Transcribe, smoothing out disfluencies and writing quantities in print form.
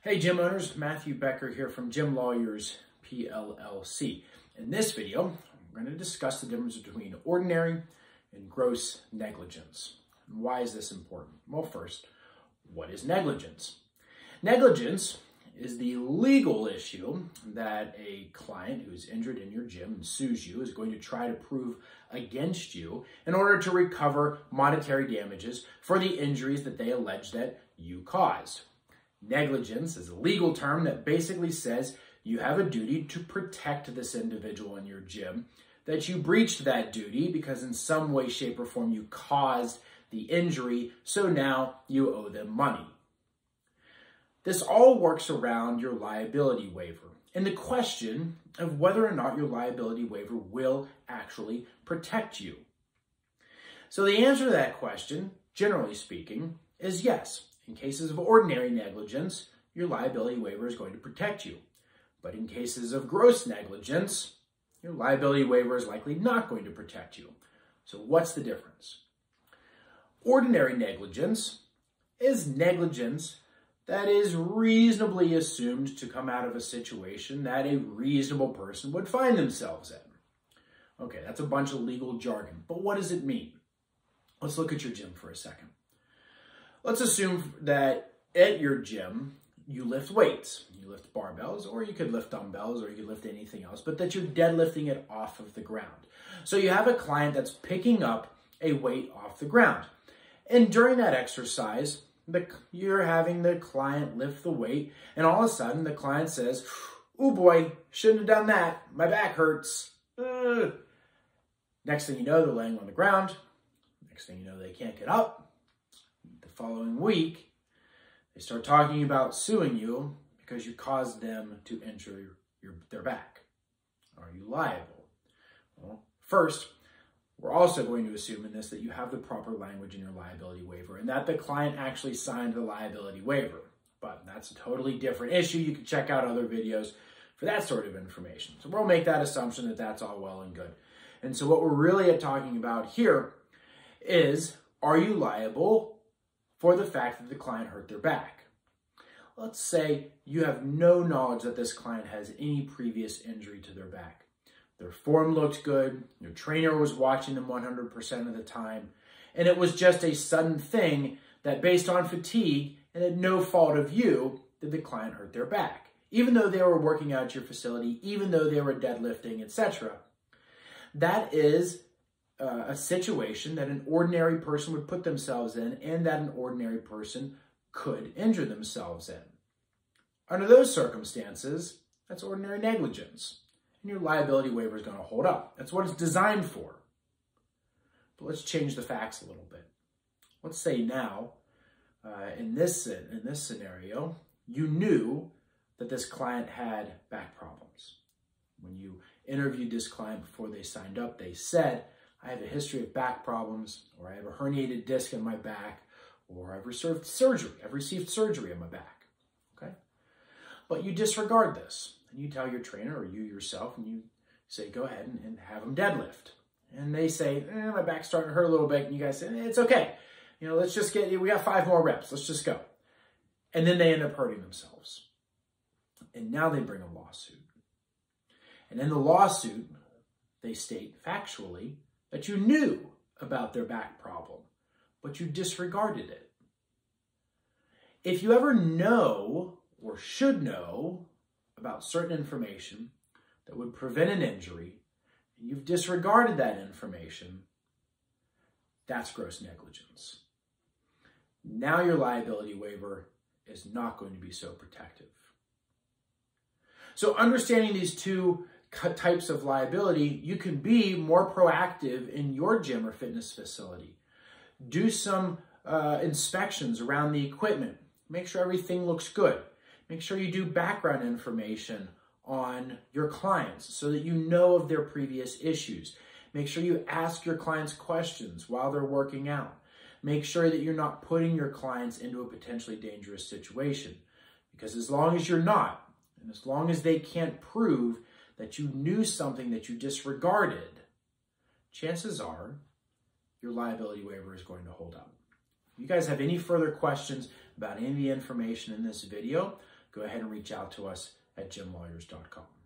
Hey gym owners, Matthew Becker here from Gym Lawyers PLLC. In this video, I'm going to discuss the difference between ordinary and gross negligence. And why is this important? Well, first, what is negligence? Negligence is the legal issue that a client who's injured in your gym and sues you is going to try to prove against you in order to recover monetary damages for the injuries that they allege that you caused. Negligence is a legal term that basically says you have a duty to protect this individual in your gym, that you breached that duty because in some way, shape, or form you caused the injury, so now you owe them money. This all works around your liability waiver and the question of whether or not your liability waiver will actually protect you. So the answer to that question, generally speaking, is yes. In cases of ordinary negligence, your liability waiver is going to protect you. But in cases of gross negligence, your liability waiver is likely not going to protect you. So what's the difference? Ordinary negligence is negligence that is reasonably assumed to come out of a situation that a reasonable person would find themselves in. Okay, that's a bunch of legal jargon, but what does it mean? Let's look at your gym for a second. Let's assume that at your gym, you lift weights. You lift barbells, or you could lift dumbbells, or you could lift anything else, but that you're deadlifting it off of the ground. So you have a client that's picking up a weight off the ground. And during that exercise, you're having the client lift the weight, and all of a sudden the client says, "Oh boy, shouldn't have done that. My back hurts." Next thing you know, they're laying on the ground. Next thing you know, they can't get up. The following week, they start talking about suing you because you caused them to injure their back. Are you liable? Well, first, we're also going to assume in this that you have the proper language in your liability waiver and that the client actually signed the liability waiver. But that's a totally different issue. You can check out other videos for that sort of information. So we'll make that assumption that that's all well and good. And so what we're really talking about here is, are you liable for the fact that the client hurt their back? Let's say you have no knowledge that this client has any previous injury to their back. Their form looked good, your trainer was watching them 100% of the time, and it was just a sudden thing that based on fatigue and at no fault of you, did the client hurt their back. Even though they were working out at your facility, even though they were deadlifting, etc. That is a situation that an ordinary person would put themselves in and that an ordinary person could injure themselves in. Under those circumstances, that's ordinary negligence. And your liability waiver is going to hold up. That's what it's designed for. But let's change the facts a little bit. Let's say now, in this scenario, you knew that this client had back problems. When you interviewed this client before they signed up, they said, "I have a history of back problems," or "I have a herniated disc in my back," or "I've received surgery on my back." Okay? But you disregard this, and you tell your trainer or you yourself, and you say, "Go ahead and have them deadlift." And they say, "My back's starting to hurt a little bit," and you guys say, "It's okay. You know, let's just we got 5 more reps. Let's just go." And then they end up hurting themselves. And now they bring a lawsuit. And in the lawsuit, they state factually that you knew about their back problem, but you disregarded it. If you ever know or should know about certain information that would prevent an injury, and you've disregarded that information, that's gross negligence. Now your liability waiver is not going to be so protective. So understanding these two types of liability, you can be more proactive in your gym or fitness facility. Do some inspections around the equipment. Make sure everything looks good. Make sure you do background information on your clients so that you know of their previous issues. Make sure you ask your clients questions while they're working out. Make sure that you're not putting your clients into a potentially dangerous situation. Because as long as you're not, and as long as they can't prove that you knew something that you disregarded, chances are your liability waiver is going to hold up. If you guys have any further questions about any of the information in this video, go ahead and reach out to us at gymlawyers.com.